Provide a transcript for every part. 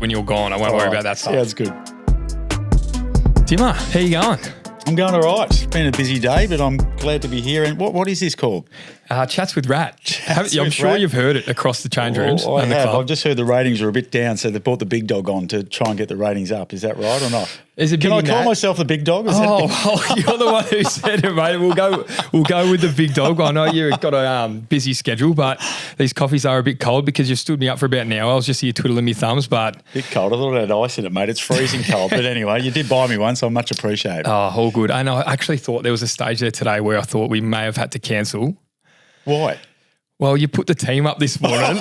when you're gone. I won't worry about that stuff. Yeah, that's good. Dimma, how you going? I'm going all right. It's been a busy day, but I'm glad to be here. And what is this called? Chats with Rat. I'm sure you've heard it across the change rooms. Well, I and the have. club. I've just heard the ratings are a bit down, so they brought the big dog on to try and get the ratings up. Is that right or not? Can I call myself the big dog? Well, you're the one who said it, mate. We'll go with the big dog. I know you've got a busy schedule, but these coffees are a bit cold because you've stood me up for about an hour. I was just here twiddling my thumbs, but bit cold. I thought it had ice in it, mate. It's freezing cold. But anyway, you did buy me one, so I much appreciate it. Oh, all good. And I actually thought there was a stage there today where I thought we may have had to cancel. Why? Well, you put the team up this morning.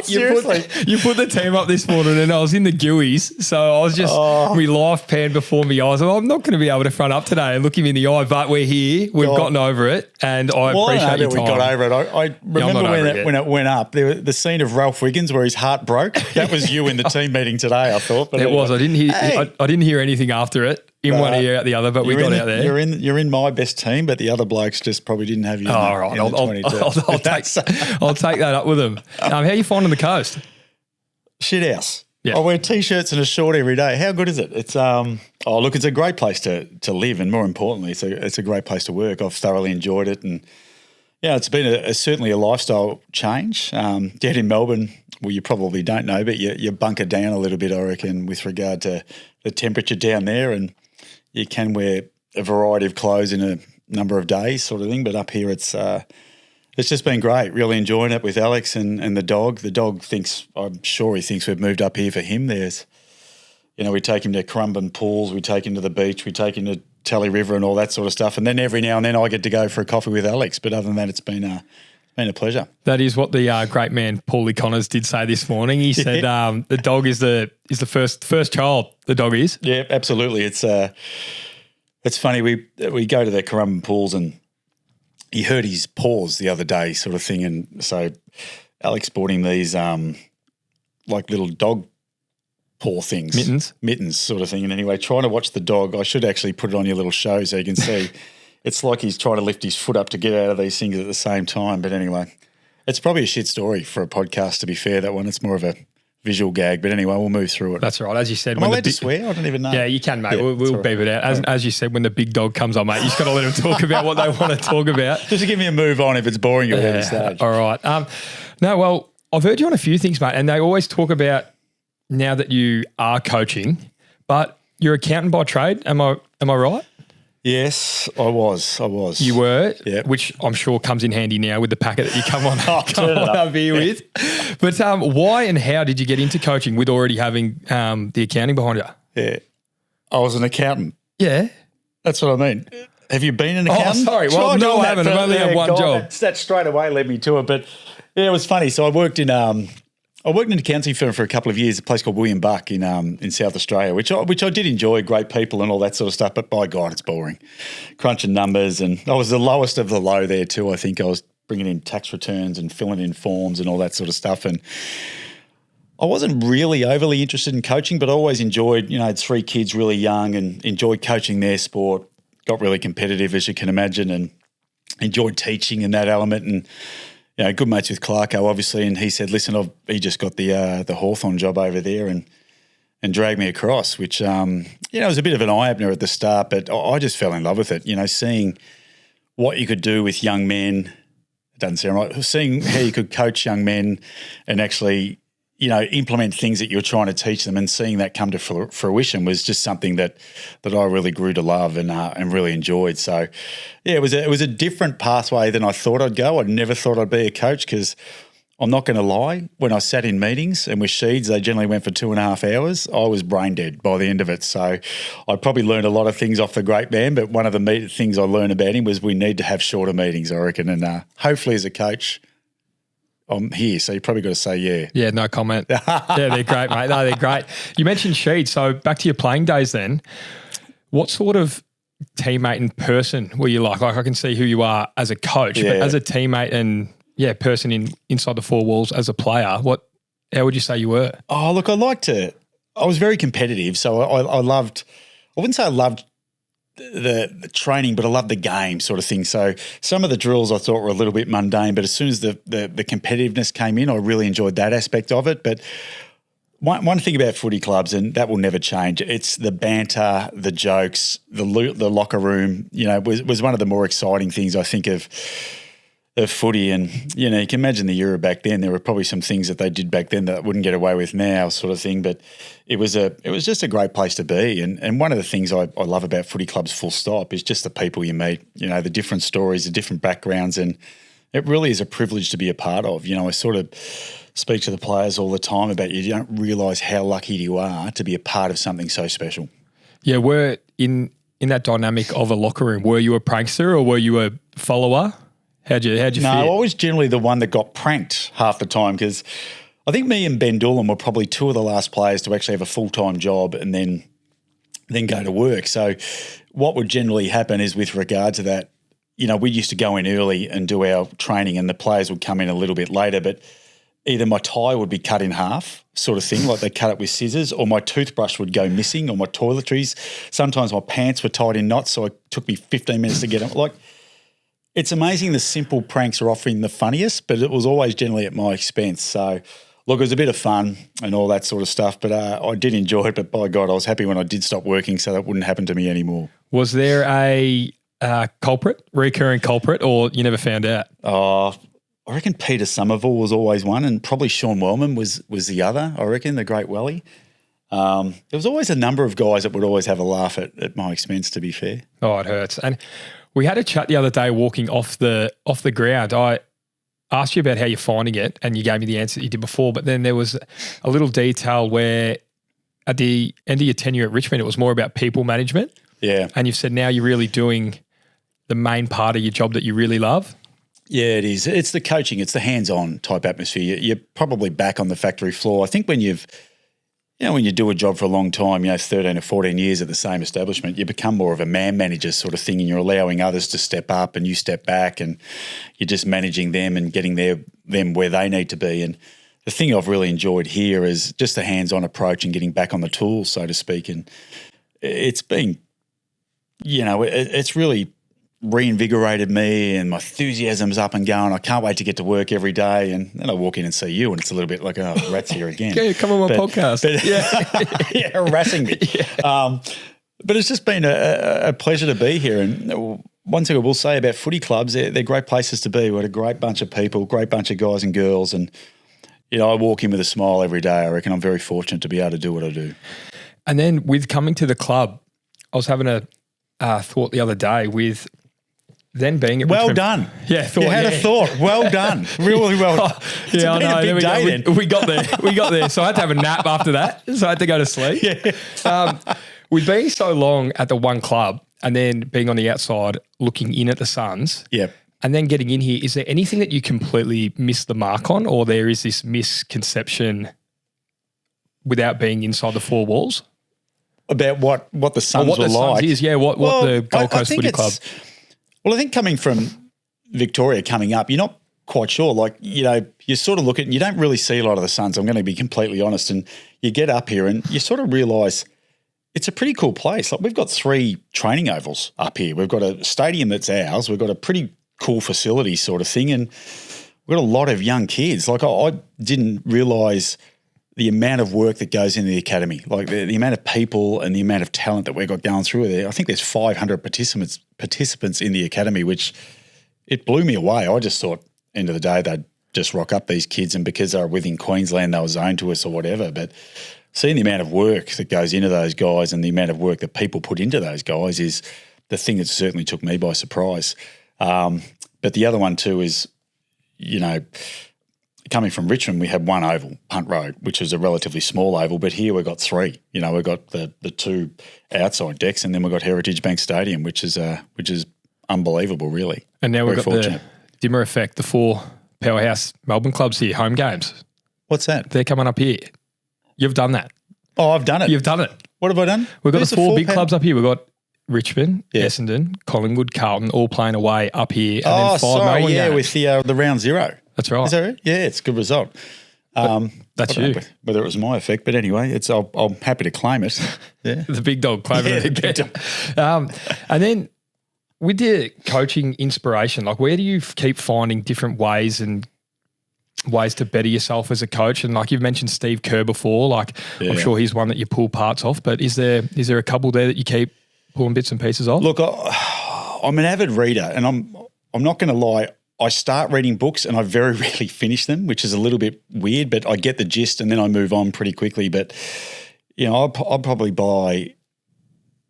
Seriously? You put the team up this morning and I was in the Gooies. So I was just, my life panned before me eyes. I'm not going to be able to front up today and look him in the eye, but we're here. We've gotten over it and I appreciate your time. We got over it. I remember when it went up, the scene of Ralph Wiggins where his heart broke. That was you in the team meeting today, I thought. But it was. I didn't hear anything after it. In one ear, out the other, but we got out there. You're in my best team, but the other blokes just probably didn't have you. All right, I'll take that up with them. How are you finding the coast? Shit house. Yeah. I wear t-shirts and a short every day. How good is it? It's it's a great place to live, and more importantly, it's a great place to work. I've thoroughly enjoyed it, and yeah, it's been certainly a lifestyle change. Down in Melbourne, well, you probably don't know, but you bunker down a little bit, I reckon, with regard to the temperature down there, and you can wear a variety of clothes in a number of days sort of thing. But up here it's just been great, really enjoying it with Alex and the dog. The dog I'm sure he thinks we've moved up here for him. We take him to Currumbin Pools, we take him to the beach, we take him to Tally River and all that sort of stuff. And then every now and then I get to go for a coffee with Alex. But other than that, it's been a pleasure. That is what the great man Paulie Connors did say this morning. He said the dog is the first child. The dog is. Yeah, absolutely. It's funny. We go to the Currumbin Pools and he hurt his paws the other day, sort of thing, and so Alex bought him these like little dog paw things, mittens, sort of thing. And anyway, trying to watch the dog, I should actually put it on your little show so you can see. It's like he's trying to lift his foot up to get out of these things at the same time. But anyway, it's probably a shit story for a podcast, to be fair, that one. It's more of a visual gag. But anyway, we'll move through it. That's right. As you said. Am I allowed to swear? I don't even know. Yeah, you can, mate. Yeah, we'll beep it out. As you said, when the big dog comes on, mate, you just got to let them talk about what they want to talk about. Just to give me a move on if it's boring you at any stage. All right. No, well, I've heard you on a few things, mate, and they always talk about now that you are coaching, but you're accountant by trade. Am I right? Yes, I was. You were, yeah. Which I'm sure comes in handy now with the packet that you come on up here with. But why and how did you get into coaching with already having the accounting behind you? Yeah, I was an accountant. Yeah. That's what I mean. Have you been an accountant? Oh, sorry. Well, no, I haven't. I've only had one job. That straight away led me to it. But yeah, it was funny. So I worked in an accounting firm for a couple of years, a place called William Buck in South Australia, which I did enjoy, great people and all that sort of stuff, but by God, it's boring. Crunching numbers, and I was the lowest of the low there too. I think I was bringing in tax returns and filling in forms and all that sort of stuff, and I wasn't really overly interested in coaching, but I always enjoyed, I had 3 kids really young and enjoyed coaching their sport, got really competitive, as you can imagine, and enjoyed teaching in that element, and good mates with Clarko, obviously, and he said, listen, he just got the Hawthorn job over there and dragged me across, which, was a bit of an eye-opener at the start, but I just fell in love with it, seeing what you could do with young men. It doesn't sound right. Seeing how you could coach young men and actually, implement things that you're trying to teach them, and seeing that come to fruition was just something that I really grew to love and really enjoyed. So, yeah, it was a different pathway than I thought I'd go. I never thought I'd be a coach because I'm not going to lie. When I sat in meetings and with Sheeds, they generally went for 2.5 hours. I was brain dead by the end of it. So I probably learned a lot of things off the great man, but one of the things I learned about him was we need to have shorter meetings, I reckon. And hopefully as a coach, I'm here, so you probably got to say yeah. Yeah, no comment. Yeah, they're great, mate. No, they're great. You mentioned Sheed, so back to your playing days then. What sort of teammate and person were you like? Like I can see who you are as a coach, but as a teammate and person inside the 4 walls as a player, how would you say you were? Oh, look, I was very competitive, so I wouldn't say I loved the training, but I loved the game sort of thing. So some of the drills I thought were a little bit mundane, but as soon as the competitiveness came in, I really enjoyed that aspect of it. But one thing about footy clubs, and that will never change, it's the banter, the jokes, the locker room, was one of the more exciting things I think of footy. And, you can imagine the era back then, there were probably some things that they did back then that wouldn't get away with now sort of thing. But it was just a great place to be. And one of the things I love about footy clubs full stop is just the people you meet, the different stories, the different backgrounds. And it really is a privilege to be a part of. I sort of speak to the players all the time about you don't realise how lucky you are to be a part of something so special. Yeah, we're in that dynamic of a locker room. Were you a prankster or were you a follower? How'd you feel? No, I was generally the one that got pranked half the time because I think me and Ben Doolan were probably two of the last players to actually have a full-time job and then go to work. So what would generally happen is with regard to that, we used to go in early and do our training and the players would come in a little bit later, but either my tie would be cut in half sort of thing, like they cut it with scissors, or my toothbrush would go missing, or my toiletries. Sometimes my pants were tied in knots, so it took me 15 minutes to get them. Like, it's amazing the simple pranks are often the funniest, but it was always generally at my expense. So, look, it was a bit of fun and all that sort of stuff, but I did enjoy it. But by God, I was happy when I did stop working so that wouldn't happen to me anymore. Was there a recurring culprit, or you never found out? I reckon Peter Somerville was always one, and probably Sean Wellman was the other, I reckon, the great Welly. There was always a number of guys that would always have a laugh at my expense, to be fair. Oh, it hurts. And we had a chat the other day walking off the ground. I asked you about how you're finding it, and you gave me the answer that you did before, but then there was a little detail where at the end of your tenure at Richmond, it was more about people management. Yeah. And you've said now you're really doing the main part of your job that you really love. Yeah, it is. It's the coaching. It's the hands-on type atmosphere. You're probably back on the factory floor. I think when you do a job for a long time, 13 or 14 years at the same establishment, you become more of a man manager sort of thing, and you're allowing others to step up and you step back, and you're just managing them and getting them where they need to be. And the thing I've really enjoyed here is just the hands-on approach and getting back on the tools, so to speak. And it's been, it's really reinvigorated me, and my enthusiasm's up and going. I can't wait to get to work every day. And then I walk in and see you, and it's a little bit like, oh, rat's here again. Yeah, come on my podcast. Harassing me. Yeah. But it's just been a pleasure to be here. And one thing I will say about footy clubs, they're great places to be. We're a great bunch of people, great bunch of guys and girls. And, I walk in with a smile every day. I reckon I'm very fortunate to be able to do what I do. And then with coming to the club, I was having a thought the other day with then being at Richmond. Done. Yeah, you had a thought. Well done. Really well done. Yeah, I know. We got there. So I had to have a nap after that. So I had to go to sleep. Yeah. With being so long at the one club and then being on the outside looking in at the Suns. Yep. And then getting in here, is there anything that you completely missed the mark on, or there is this misconception without being inside the four walls? About what the Suns were like? Suns is, what the Gold Coast Footy Club. Well, I think coming from Victoria coming up, you're not quite sure. Like, you sort of look at it and you don't really see a lot of the Suns. I'm going to be completely honest. And you get up here and you sort of realise it's a pretty cool place. Like, we've got 3 training ovals up here. We've got a stadium that's ours. We've got a pretty cool facility sort of thing. And we've got a lot of young kids. Like, I didn't realise the amount of work that goes into the academy, like the amount of people and the amount of talent that we've got going through there. I think there's 500 participants in the academy, which it blew me away. I just thought, end of the day, they'd just rock up these kids, and because they were within Queensland, they were zoned to us or whatever. But seeing the amount of work that goes into those guys and the amount of work that people put into those guys is the thing that certainly took me by surprise. But the other one too is, coming from Richmond, we had one oval, Punt Road, which is a relatively small oval, but here we've got 3. We've got the 2 outside decks, and then we've got Heritage Bank Stadium, which is unbelievable, really. And now we've got the Dimma effect, the 4 powerhouse Melbourne clubs here, home games. What's that? They're coming up here. You've done that. Oh, I've done it. You've done it. What have I done? We've got the 4 big clubs up here. We've got Richmond, Essendon, Collingwood, Carlton, all playing away up here. And then 5 Melbourne games. With the round 0. That's right. Is that right? Yeah, it's a good result. That's you. Whether it was my effect, but anyway, I'm happy to claim it. Yeah, the big dog claiming it again. And then with the coaching inspiration, like, where do you keep finding different ways and ways to better yourself as a coach? And like you've mentioned Steve Kerr before, like I'm sure he's one that you pull parts off, but is there a couple there that you keep pulling bits and pieces off? Look, I'm an avid reader, and I'm not going to lie. I start reading books and I very rarely finish them, which is a little bit weird, but I get the gist and then I move on pretty quickly. But, I'll probably buy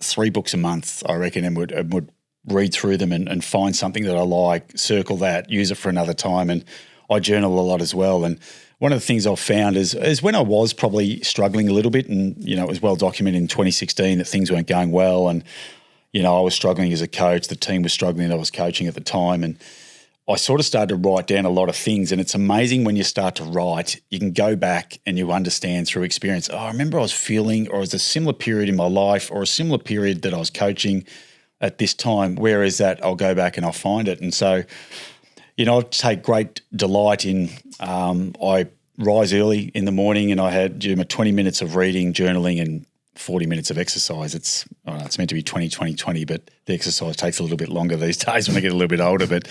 3 books a month, I reckon, and would read through them and find something that I like, circle that, use it for another time. And I journal a lot as well. And one of the things I've found is when I was probably struggling a little bit, and, it was well documented in 2016 that things weren't going well, and, I was struggling as a coach, the team was struggling, I was coaching at the time, and I sort of started to write down a lot of things. And it's amazing when you start to write, you can go back and you understand through experience, I remember I was feeling, or it was a similar period in my life or a similar period that I was coaching at this time. Where is that? I'll go back and I'll find it. And so, I take great delight in, I rise early in the morning and I do my 20 minutes of reading, journaling, and 40 minutes of exercise. It's meant to be 20, but the exercise takes a little bit longer these days when I get a little bit older. But,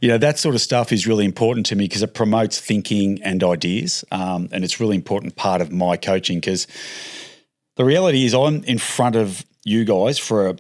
that sort of stuff is really important to me because it promotes thinking and ideas. And it's really important part of my coaching, because the reality is I'm in front of you guys for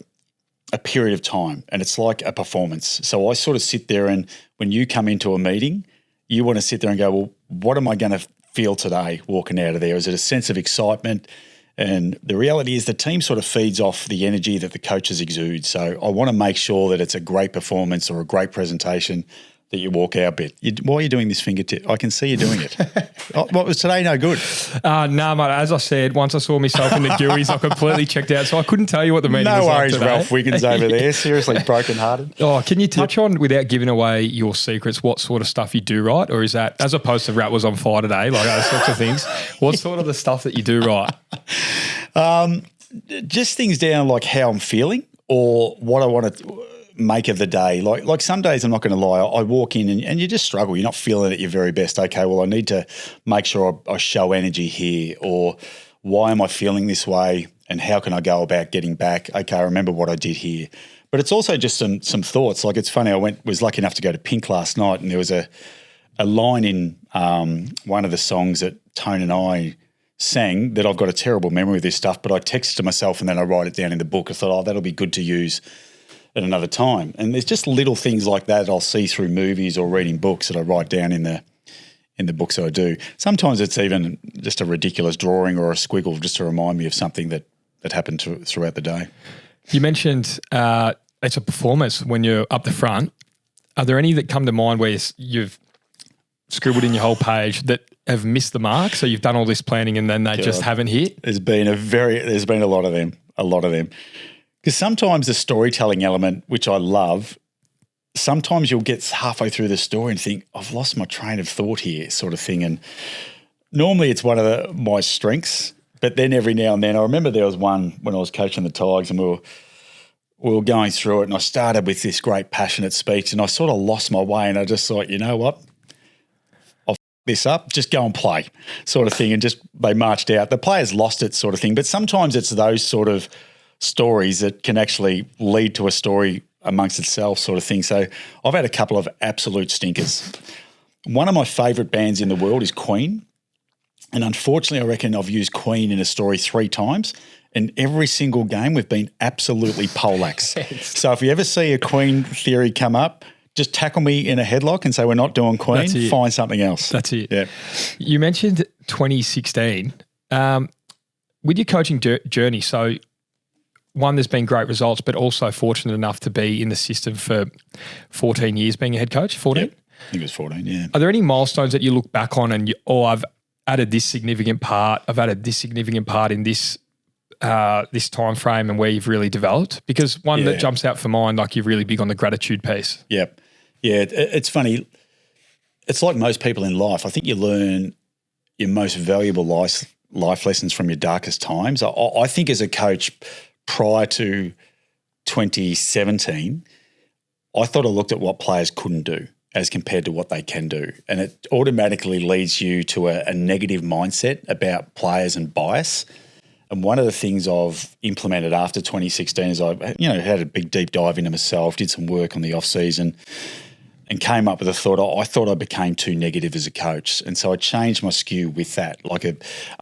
a period of time, and it's like a performance. So I sort of sit there, and when you come into a meeting, you want to sit there and go, well, what am I going to feel today walking out of there? Is it a sense of excitement? And the reality is the team sort of feeds off the energy that the coaches exude. So I want to make sure that it's a great performance or a great presentation that you walk out bit. Why are you doing this fingertip? I can see you doing it. What was today no good? No, mate. As I said, once I saw myself in the GUIs, I completely checked out. So I couldn't tell you what the meeting was. No worries, like Ralph Wiggins over there. Seriously, brokenhearted. Oh, can you touch on, without giving away your secrets, what sort of stuff you do write? Or is that, as opposed to Rat was on fire today, like those sorts of things, what sort of the stuff that you do write? Just things down like how I'm feeling or what I want to make of the day. Like some days, I'm not going to lie, I walk in and you just struggle. You're not feeling at your very best. Okay, well, I need to make sure I show energy here, or why am I feeling this way and how can I go about getting back? Okay, I remember what I did here. But it's also just some thoughts. Like, it's funny, was lucky enough to go to Pink last night, and there was a line in one of the songs that Tone and I sang that I've got a terrible memory of this stuff, but I texted to myself and then I write it down in the book. I thought, that'll be good to use at another time. And there's just little things like that I'll see through movies or reading books that I write down in the books that I do. Sometimes it's even just a ridiculous drawing or a squiggle just to remind me of something that happened throughout the day. You mentioned it's a performance when you're up the front. Are there any that come to mind where you've scribbled in your whole page that have missed the mark? So you've done all this planning and then they just haven't hit? There's been a lot of them. Because sometimes the storytelling element, which I love, sometimes you'll get halfway through the story and think, I've lost my train of thought here, sort of thing. And normally it's one of my strengths, but then every now and then, I remember there was one when I was coaching the Tigers and we were going through it, and I started with this great passionate speech and I sort of lost my way, and I just thought, you know what? I'll this up, just go and play, sort of thing. And just they marched out. The players lost it, sort of thing. But sometimes it's those sort of stories that can actually lead to a story amongst itself, sort of thing. So I've had a couple of absolute stinkers. One of my favourite bands in the world is Queen. And unfortunately, I reckon I've used Queen in a story 3 times. And every single game we've been absolutely poleaxe. So if you ever see a Queen theory come up, just tackle me in a headlock and say, we're not doing Queen, find something else. That's it. Yeah. You mentioned 2016. With your coaching journey, so one, there's been great results, but also fortunate enough to be in the system for 14 years being a head coach, 14? Yep. I think it was 14, yeah. Are there any milestones that you look back on and I've added this significant part, I've added this significant part in this time frame and where you've really developed? Because one that jumps out for mine, like you're really big on the gratitude piece. Yep. Yeah, it's funny. It's like most people in life. I think you learn your most valuable life lessons from your darkest times. I think as a coach prior to 2017, I thought I looked at what players couldn't do as compared to what they can do. And it automatically leads you to a negative mindset about players and bias. And one of the things I've implemented after 2016 is I've had a big deep dive into myself, did some work on the off season, and came up with a thought. I thought I became too negative as a coach. And so I changed my skew with that, like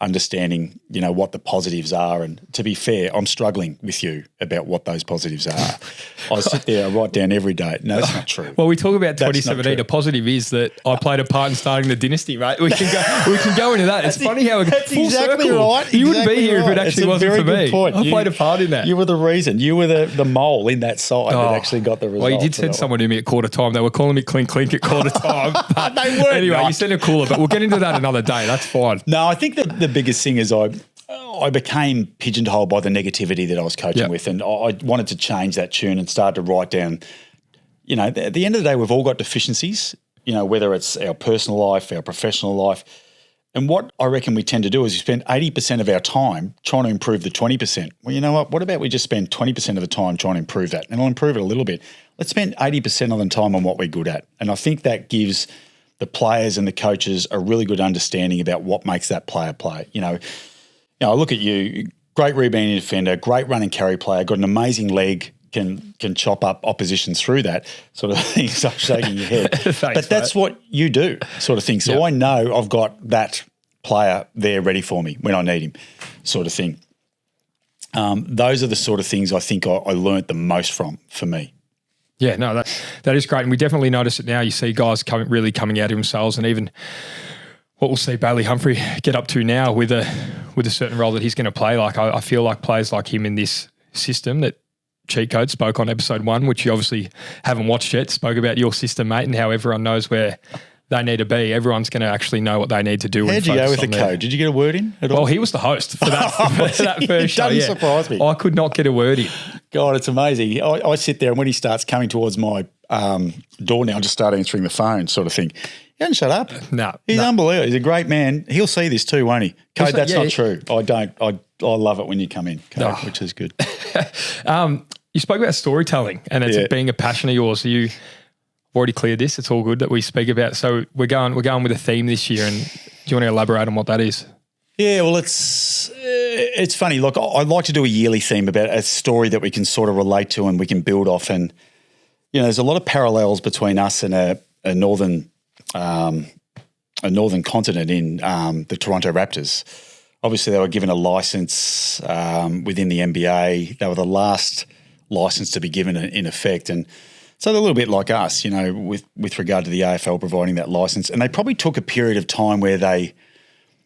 understanding, what the positives are. And to be fair, I'm struggling with you about what those positives are. I sit there, I write down every day. No, that's not true. Well, we talk about 2017. A positive is that I played a part in starting the dynasty, right? We can go into that. It's funny how that's full exactly circle. Right. You wouldn't be here if it actually wasn't for me. Point. I played a part in that. You were the reason. You were the mole in that side that actually got the result. Well, you did send someone to me at quarter time. They were calling me clink at quarter time. But they weren't. Anyway, you sent a cooler, but we'll get into that another day. That's fine. No, I think the biggest thing is I became pigeonholed by the negativity that I was coaching with, and I wanted to change that tune and start to write down, at the end of the day, we've all got deficiencies, whether it's our personal life, our professional life. And what I reckon we tend to do is we spend 80% of our time trying to improve the 20%. Well, you know what? What about we just spend 20% of the time trying to improve that? And I'll improve it a little bit. Let's spend 80% of the time on what we're good at. And I think that gives the players and the coaches a really good understanding about what makes that player play. I look at you, great rebounding defender, great run and carry player, got an amazing leg, can chop up opposition through that sort of thing. Stop shaking your head. Thanks, but that's what you do, sort of thing. So I know I've got that player there ready for me when I need him, sort of thing. Those are the sort of things I think I learnt the most from for me. Yeah, no, that is great. And we definitely notice it now. You see guys really coming out of themselves, and even what we'll see Bailey Humphrey get up to now with a certain role that he's going to play. Like I feel like players like him in this system that Cheat Code spoke on episode 1, which you obviously haven't watched yet, spoke about your system, mate, and how everyone knows where they need to be. Everyone's going to actually know what they need to do. How'd you go with the code? Did you get a word in at all? Well, he was the host for that, for that first show. It doesn't surprise me. I could not get a word in. God, it's amazing. I sit there and when he starts coming towards my door now, I just start answering the phone sort of thing. He hasn't shut up. No. He's unbelievable. He's a great man. He'll see this too, won't he? Code, that's not true. I don't. I love it when you come in, Code, which is good. You spoke about storytelling and it's being a passion of yours. So you've already cleared this. It's all good that we speak about. So we're going with a theme this year, and do you want to elaborate on what that is? Yeah, well, it's funny. Look, I like to do a yearly theme about a story that we can sort of relate to and we can build off. And there's a lot of parallels between us and a northern continent in the Toronto Raptors. Obviously, they were given a license within the NBA. They were the last license to be given in effect, and so they're a little bit like us, with regard to the AFL providing that license. And they probably took a period of time where they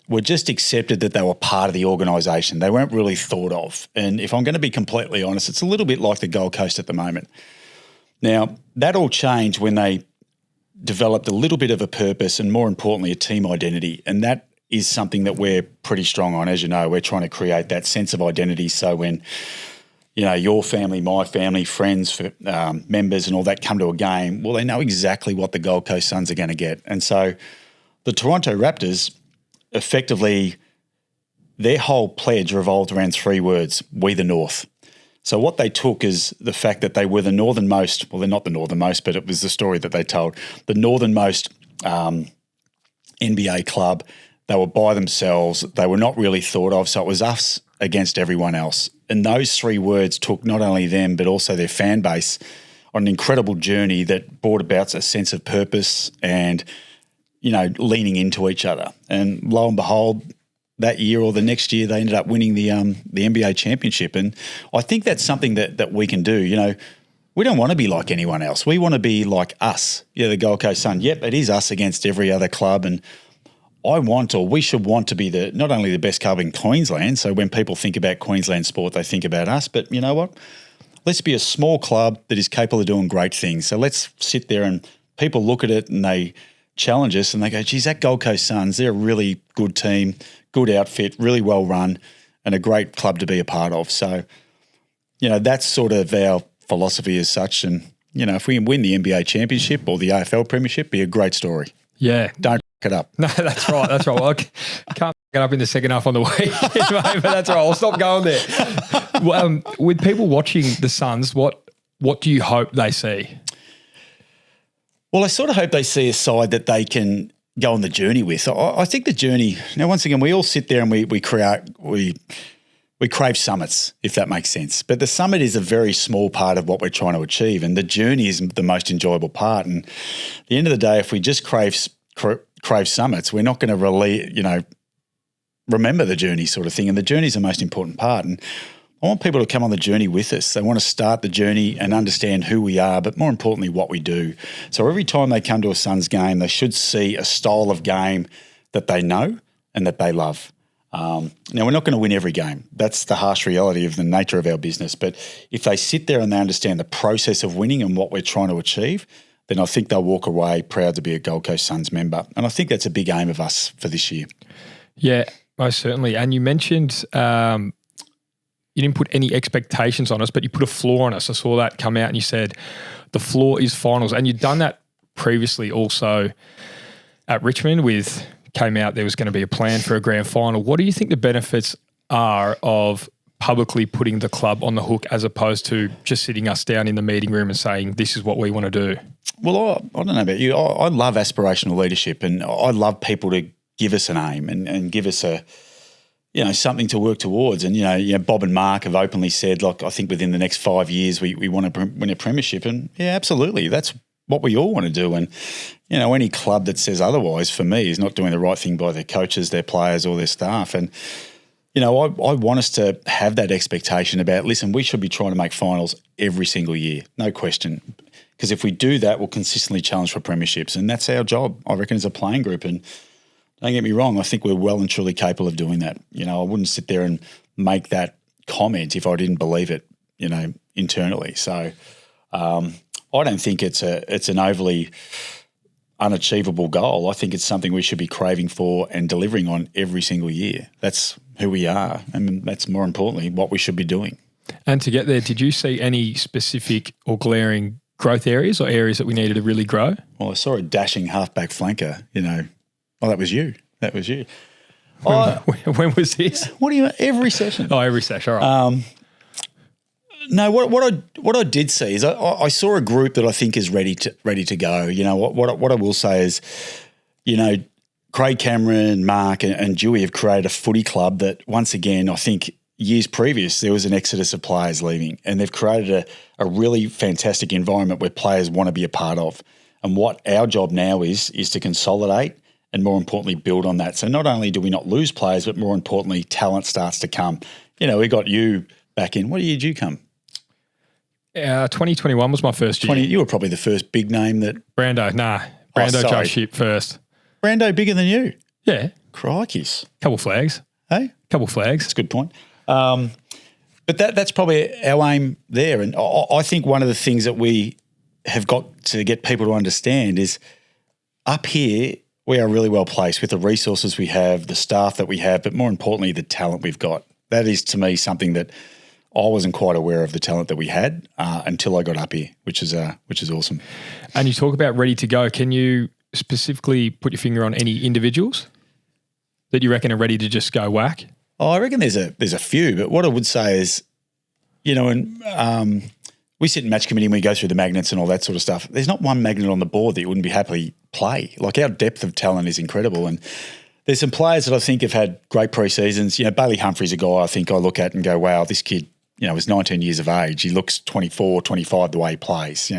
were just accepted that they were part of the organisation. They weren't really thought of. And if I'm going to be completely honest, it's a little bit like the Gold Coast at the moment. Now, that all changed when they developed a little bit of a purpose and, more importantly, a team identity. And that is something that we're pretty strong on. As you know, we're trying to create that sense of identity so when your family, my family, friends, members and all that come to a game, well, they know exactly what the Gold Coast Suns are going to get. And so the Toronto Raptors, effectively, their whole pledge revolved around 3 words: we the North. So what they took is the fact that they were the northernmost, well, they're not the northernmost, but it was the story that they told, the northernmost NBA club. They were by themselves. They were not really thought of. So it was us against everyone else. And those 3 words took not only them, but also their fan base on an incredible journey that brought about a sense of purpose and, leaning into each other. And lo and behold, that year or the next year, they ended up winning the NBA championship. And I think that's something that we can do. We don't want to be like anyone else. We want to be like us. The Gold Coast Sun. Yep, it is us against every other club. And we should want to be not only the best club in Queensland. So when people think about Queensland sport, they think about us. But you know what? Let's be a small club that is capable of doing great things. So let's sit there and people look at it and they challenge us and they go, geez, that Gold Coast Suns, they're a really good team, good outfit, really well run, and a great club to be a part of. So, that's sort of our philosophy as such. And, if we win the NBA championship or the AFL premiership, it'd be a great story. Yeah. Don't it up. No, that's right. That's right. Well, I can't get up in the second half on the week, but that's right. I'll stop going there. With people watching the Suns, what do you hope they see? Well, I sort of hope they see a side that they can go on the journey with. I think the journey. Now, once again, we all sit there and we we crave summits, if that makes sense. But the summit is a very small part of what we're trying to achieve, and the journey is the most enjoyable part. And at the end of the day, if we just crave summits, we're not going to remember the journey sort of thing. And the journey is the most important part. And I want people to come on the journey with us. They want to start the journey and understand who we are, but more importantly, what we do. So every time they come to a Suns game, they should see a style of game that they know and that they love. Now, we're not going to win every game. That's the harsh reality of the nature of our business. But if they sit there and they understand the process of winning and what we're trying to achieve, then I think they'll walk away proud to be a Gold Coast Suns member. And I think that's a big aim of us for this year. Yeah, most certainly. And you mentioned you didn't put any expectations on us, but you put a floor on us. I saw that come out and you said the floor is finals. And you'd done that previously also at Richmond came out there was going to be a plan for a grand final. What do you think the benefits are of publicly putting the club on the hook as opposed to just sitting us down in the meeting room and saying, this is what we want to do? Well, I don't know about you. I love aspirational leadership, and I love people to give us an aim and give us something to work towards. And, Bob and Mark have openly said, I think within the next 5 years, we want to win a premiership. And yeah, absolutely. That's what we all want to do. And, any club that says otherwise, for me, is not doing the right thing by their coaches, their players, or their staff. And, I want us to have that expectation about, listen, we should be trying to make finals every single year, no question. Because if we do that, we'll consistently challenge for premierships. And that's our job, I reckon, as a playing group. And don't get me wrong, I think we're well and truly capable of doing that. I wouldn't sit there and make that comment if I didn't believe it, internally. So I don't think it's an overly unachievable goal. I think it's something we should be craving for and delivering on every single year. That's who we are, and that's more importantly what we should be doing. And to get there, did you see any specific or glaring growth areas or areas that we needed to really grow? Well, I saw a dashing halfback flanker, Oh, that was you. That was you. When was this? What do you mean? Every session. Oh, every session. All right. No, what I did see is I saw a group that I think is ready to go. What I will say is, Craig Cameron, Mark, and Dewey have created a footy club that, once again, I think years previous there was an exodus of players leaving, and they've created a really fantastic environment where players want to be a part of. And what our job now is to consolidate and, more importantly, build on that. So not only do we not lose players, but more importantly, talent starts to come. We got you back in. What year did you come? 2021 was my first year. You were probably the first big name that... Brando jumped ship first. Brando bigger than you? Yeah. Crikeys. Couple flags. Hey? Couple flags. That's a good point. But that's probably our aim there. And I think one of the things that we have got to get people to understand is up here, we are really well placed with the resources we have, the staff that we have, but more importantly, the talent we've got. That is, to me, something that I wasn't quite aware of, the talent that we had until I got up here, which is awesome. And you talk about ready to go. Can you specifically put your finger on any individuals that you reckon are ready to just go whack? Oh, I reckon there's a few, but what I would say is, and we sit in match committee and we go through the magnets and all that sort of stuff. There's not one magnet on the board that you wouldn't be happily play. Like, our depth of talent is incredible, and there's some players that I think have had great pre-seasons. Bailey Humphrey's a guy I think I look at and go, wow, this kid, was 19 years of age. He looks 24, 25 the way he plays.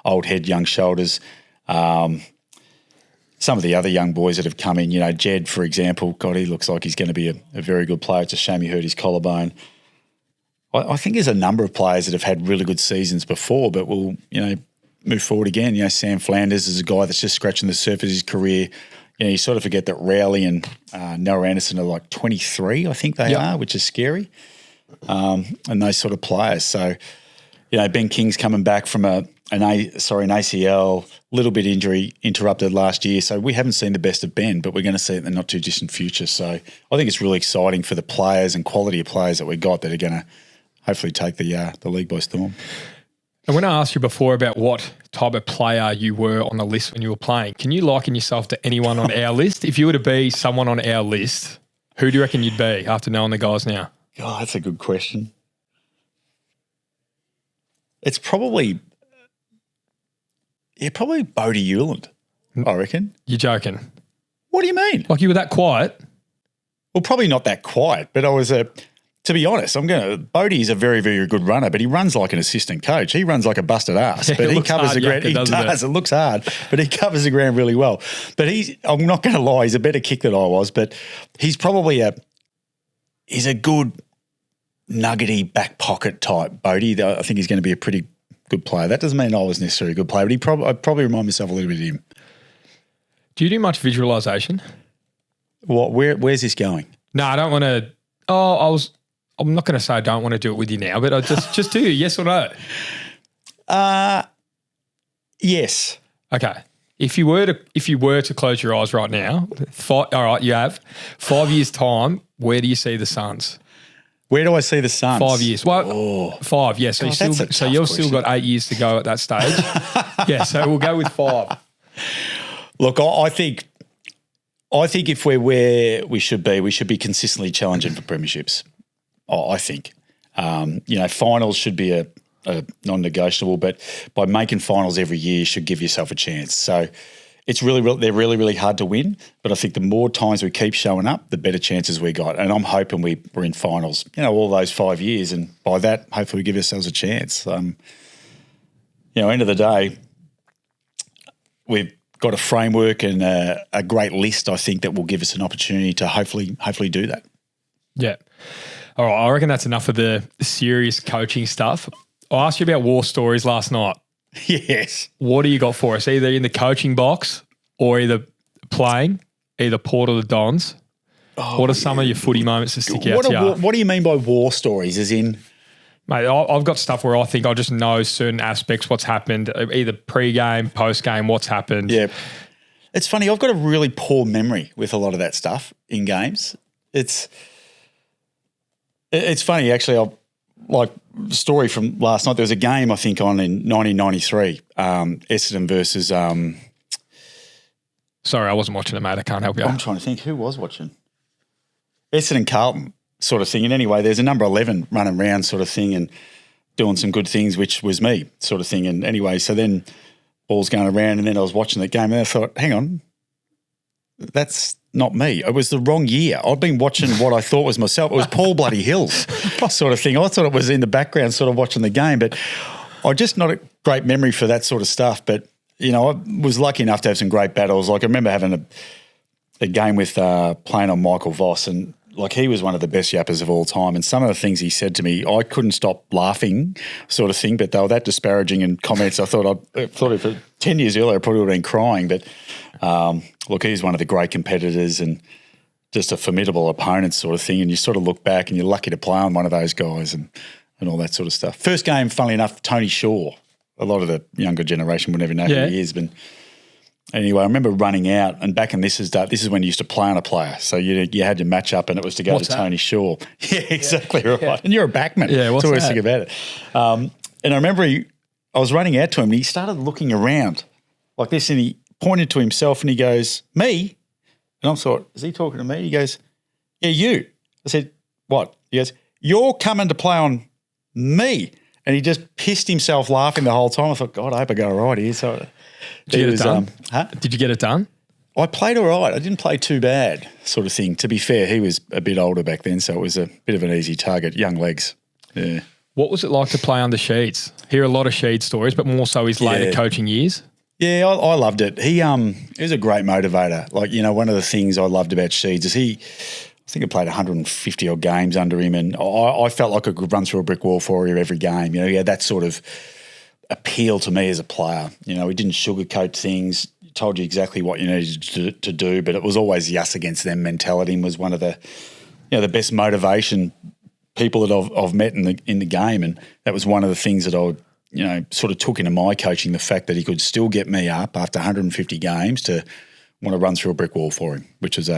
Old head, young shoulders. Some of the other young boys that have come in, Jed, for example, God, he looks like he's going to be a very good player. It's a shame he hurt his collarbone. I think there's a number of players that have had really good seasons before, but will, move forward again. Sam Flanders is a guy that's just scratching the surface of his career. You sort of forget that Rowley and Noah Anderson are like 23, I think they are, which is scary. And those sort of players. So, Ben King's coming back from an ACL, little bit injury interrupted last year. So we haven't seen the best of Ben, but we're going to see it in the not too distant future. So I think it's really exciting for the players and quality of players that we got that are going to hopefully take the league by storm. And when I asked you before about what type of player you were on the list when you were playing, can you liken yourself to anyone on our list? If you were to be someone on our list, who do you reckon you'd be after knowing the guys now? God, that's a good question. It's probably Bodie Euland, I reckon. You're joking. What do you mean? Like, you were that quiet? Well, probably not that quiet, but I was to be honest, Bodie is a very, very good runner, but he runs like an assistant coach. He runs like a busted ass, but he covers the ground. He does. It looks hard, but he covers the ground really well. But I'm not going to lie, he's a better kick than I was, but he's probably he's a good nuggety back pocket type Bodie. I think he's going to be a pretty good player. That doesn't mean I was necessarily a good player, but I'd probably remind myself a little bit of him. Do you do much visualization? What? Where's this going? No, I don't want to. I'm not going to say I don't want to do it with you now, but I just do. Yes or no? Yes. Okay. If you were to close your eyes right now, all right, you have 5 years' time. Where do you see the Suns? Where do I see the Suns? 5 years. Well, 5. Yeah. So you've still got 8 years to go at that stage. Yeah. So we'll go with 5. Look, I think if we're where we should be consistently challenging for premierships. I think, finals should be a non-negotiable, but by making finals every year, you should give yourself a chance. So they're really, really hard to win, but I think the more times we keep showing up, the better chances we got. And I'm hoping we're in finals, all those 5 years. And by that, hopefully we give ourselves a chance. End of the day, we've got a framework and a great list, I think, that will give us an opportunity to hopefully do that. Yeah. All right. I reckon that's enough of the serious coaching stuff. I asked you about war stories last night. Yes. What do you got for us? Either in the coaching box or either playing, either Port or the Dons. What are some of your footy moments to stick out to you? What do you mean by war stories, as in? Mate, I've got stuff where I think I just know certain aspects, what's happened, either pre-game, post-game, what's happened. Yeah. It's funny. I've got a really poor memory with a lot of that stuff in games. It's funny, actually. Story from last night. There was a game, I think, on in 1993, Essendon versus Sorry, I wasn't watching it, mate. I can't help you. I'm trying to think. Who was watching? Essendon Carlton sort of thing. And anyway, there's a number 11 running around sort of thing and doing some good things, which was me sort of thing. And anyway, so then ball's going around and then I was watching the game and I thought, hang on, that's not me. It was the wrong year. I'd been watching what I thought was myself. It was Paul Bloody Hills sort of thing. I thought it was in the background sort of watching the game, but I just not a great memory for that sort of stuff. But, I was lucky enough to have some great battles. Like I remember having a game with playing on Michael Voss and he was one of the best yappers of all time. And some of the things he said to me, I couldn't stop laughing sort of thing, but they were that disparaging in comments. I thought if 10 years earlier, I probably would have been crying. But he's one of the great competitors and just a formidable opponent sort of thing. And you sort of look back and you're lucky to play on one of those guys and all that sort of stuff. First game, funnily enough, Tony Shaw. A lot of the younger generation would never know who he is. But anyway, I remember running out, and back in this is when you used to play on a player. So you had your match up and it was to go to Tony Shaw. Yeah, exactly right. Yeah. And you're a backman. Yeah, what's the worst that? thing about it. And I remember I was running out to him and he started looking around like this and he pointed to himself and he goes, me? And I thought, is he talking to me? He goes, yeah, you. I said, what? He goes, you're coming to play on me. And he just pissed himself laughing the whole time. I thought, God, I hope I go all right here. So Did you get it done? Did you get it done? I played all right. I didn't play too bad sort of thing. To be fair, he was a bit older back then, so it was a bit of an easy target. Young legs. Yeah. What was it like to play under Sheeds? Hear a lot of Sheeds stories, but more so his later coaching years. Yeah, I loved it. He was a great motivator. One of the things I loved about Sheeds is I think I played 150 odd games under him, and I felt like I could run through a brick wall for him every game. He had that sort of appeal to me as a player. He didn't sugarcoat things. He told you exactly what you needed to do, but it was always the us against them mentality and was one of the the best motivation people that I've met in the game, and that was one of the things that I sort of took into my coaching, the fact that he could still get me up after 150 games to want to run through a brick wall for him, which is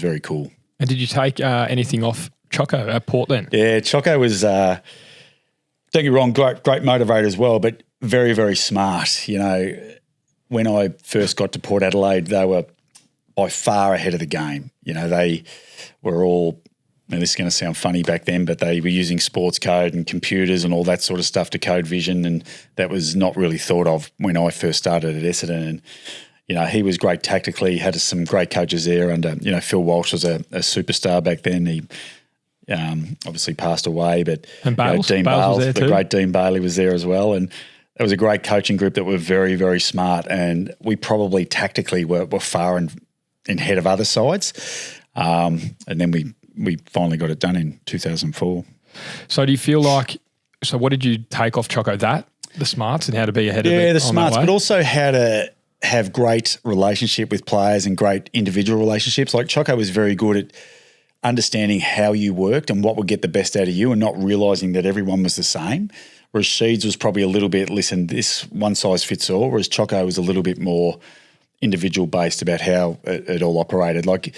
very cool. And did you take anything off Choco at Port then? Yeah, Choco was, don't get me wrong, great motivator as well, but very, very smart. When I first got to Port Adelaide, they were by far ahead of the game. They were all, and this is going to sound funny back then, but they were using sports code and computers and all that sort of stuff to code vision, and that was not really thought of when I first started at Essendon. And he was great tactically. He had some great coaches there under, Phil Walsh was a superstar back then. He obviously passed away, but And Bales, Dean Bales was there the too. great Dean Bailey was there as well. And it was a great coaching group that were very, very smart, and we probably tactically were far in ahead of other sides. And then we finally got it done in 2004. So do you feel like – so what did you take off Choco? The smarts and how to be ahead of it? Yeah, the on smarts, that way? but also how to have great relationship with players and great individual relationships. Like Choco was very good at understanding how you worked and what would get the best out of you and not realising that everyone was the same. Whereas Sheeds was probably a little bit, listen, this one size fits all, whereas Choco was a little bit more individual based about how it all operated. Like,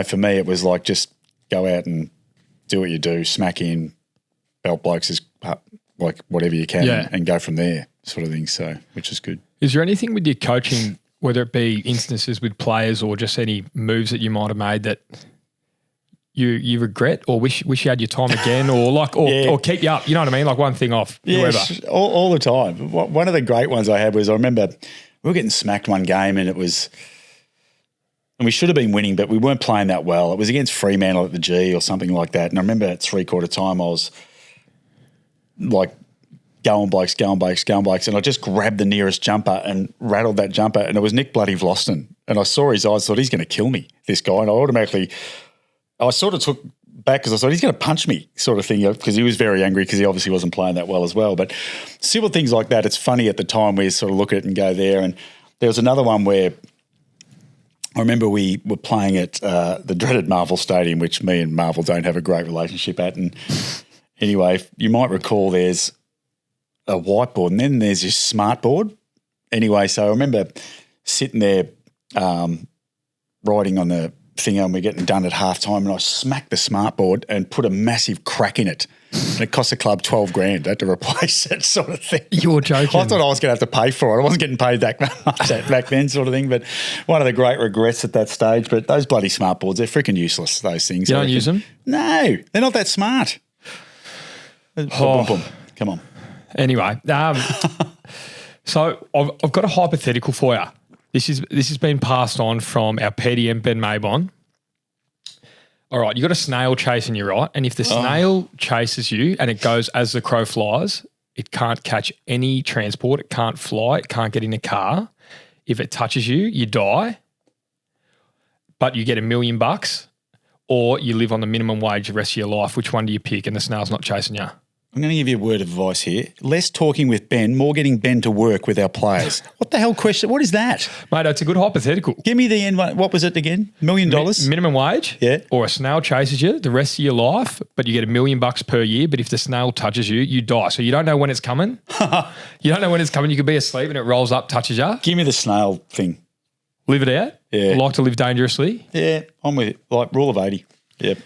for me, it was like just go out and do what you do, smack in, belt blokes as like whatever you can and go from there sort of thing. So, which is good. Is there anything with your coaching, whether it be instances with players or just any moves that you might have made that you regret or wish you had your time again or keep you up? You know what I mean? Like one thing off whoever. All the time. One of the great ones I had was I remember we were getting smacked one game and we should have been winning, but we weren't playing that well. It was against Fremantle at the G or something like that. And I remember at 3/4 time I was like going blokes. And I just grabbed the nearest jumper and rattled that jumper. And it was Nick bloody Vlosten. And I saw his eyes, thought he's going to kill me, this guy. And I sort of took back because I thought he's going to punch me sort of thing because he was very angry because he obviously wasn't playing that well as well. But simple things like that, it's funny at the time we sort of look at it and go there. And there was another one where I remember we were playing at the dreaded Marvel Stadium, which me and Marvel don't have a great relationship at. And anyway, you might recall there's a whiteboard and then there's this smartboard. Anyway, so I remember sitting there writing on the thing and we're getting done at halftime and I smacked the smartboard and put a massive crack in it. And it cost the club $12,000. I had to replace it sort of thing. You're joking. I thought I was going to have to pay for it. I wasn't getting paid that much back then sort of thing. But one of the great regrets at that stage. But those bloody smartboards, they're freaking useless, those things. You don't use them? No, they're not that smart. Boom. Come on. Anyway, so I've got a hypothetical for you. This has been passed on from our PDM, Ben Maybon. All right, you got a snail chasing you, right? And if the snail chases you and it goes as the crow flies, it can't catch any transport, it can't fly, it can't get in a car. If it touches you, you die, but you get $1 million, or you live on the minimum wage the rest of your life. Which one do you pick? And the snail's not chasing you. I'm going to give you a word of advice here. Less talking with Ben, more getting Ben to work with our players. What the hell question? What is that? Mate, it's a good hypothetical. Give me the end one. What was it again? $1 million? Minimum wage? Yeah. Or a snail chases you the rest of your life, but you get $1 million per year. But if the snail touches you, you die. So you don't know when it's coming. You don't know when it's coming. You could be asleep and it rolls up, touches you. Give me the snail thing. Live it out? Yeah. Like to live dangerously? Yeah, I'm with it. Like rule of 80. Yep.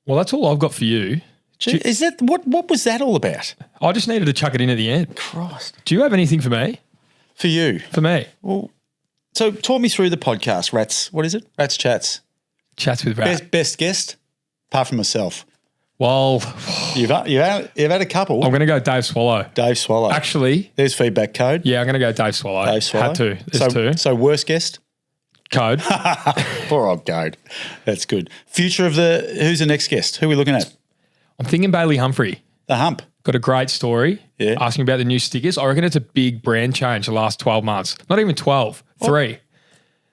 Well, that's all I've got for you. Is that what was that all about? I just needed to chuck it in at the end. Christ. Do you have anything for me? For you? For me? Well, so talk me through the podcast, Rats. What is it? Rats Chats. Chats with Rats. Best guest, apart from myself. Well, you've had a couple. I'm going to go Dave Swallow. Dave Swallow. Actually. There's feedback code. Yeah, I'm going to go Dave Swallow. Dave Swallow. Had to. There's two. So worst guest? Code. Poor old Code. That's good. Future of who's the next guest? Who are we looking at? I'm thinking Bailey Humphrey. The Hump. Got a great story. Yeah. Asking about the new stickers. I reckon it's a big brand change the last 12 months. Not even 12. 3.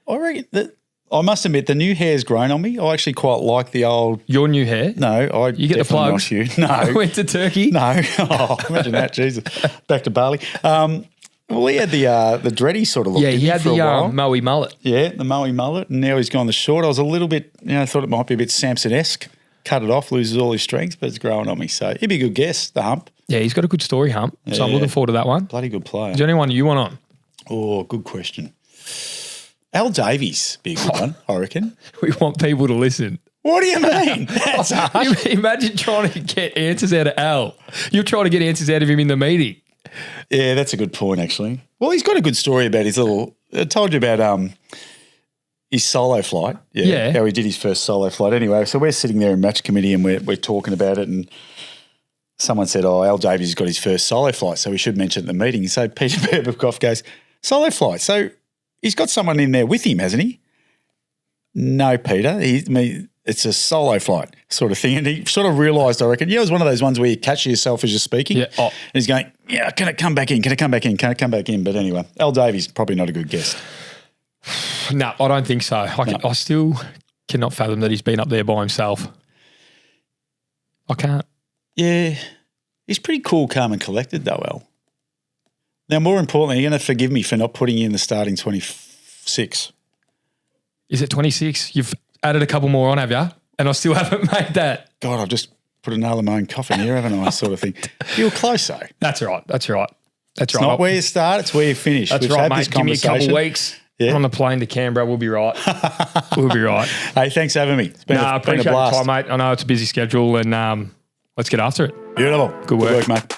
I reckon that I must admit the new hair's grown on me. I actually quite like the old. Your new hair? No, you get the plugs. Not you. No. I went to Turkey. No. Oh, imagine that. Jesus. Back to Bali. Well, he had the dready sort of look. Yeah, he had the Moe mullet. Yeah, the Moe mullet, and now he's gone the short. I was a little bit, thought it might be a bit Samson-esque. Cut it off, loses all his strength, but it's growing on me. So he'd be a good guess, the Hump. Yeah, he's got a good story, Hump. So I'm looking forward to that one. Bloody good player. Is there anyone you want on? Oh, good question. Al Davies be a good one, I reckon. We want people to listen. What do you mean? That's harsh. Imagine trying to get answers out of Al. You're trying to get answers out of him in the meeting. Yeah, that's a good point, actually. Well, he's got a good story about his little. I told you about his solo flight. Yeah. How he did his first solo flight. Anyway, so we're sitting there in match committee and we're talking about it, and someone said, Al Davies has got his first solo flight, so we should mention it at the meeting. So Peter Berbakoff goes, solo flight. So he's got someone in there with him, hasn't he? No, Peter. it's a solo flight sort of thing. And he sort of realised, I reckon, it was one of those ones where you catch yourself as you're speaking. Yeah. Oh. And he's going, can it come back in? Can it come back in? Can it come back in? But anyway, Al Davies probably not a good guest. No, I don't think so. I still cannot fathom that he's been up there by himself. I can't. Yeah. He's pretty cool, calm and collected though, Al. Now, more importantly, you're going to forgive me for not putting you in the starting 26. Is it 26? You've added a couple more on, have you? And I still haven't made that. God, I've just put a nail in my own coffin here, haven't I, sort of thing. You were close though. That's right. It's not where you start, it's where you finish. That's right, mate. Give me a couple weeks on the plane to Canberra. We'll be right. We'll be right. Hey, thanks for having me. It's been I appreciate a blast. your time, mate. I know it's a busy schedule and let's get after it. Beautiful. Good work, mate.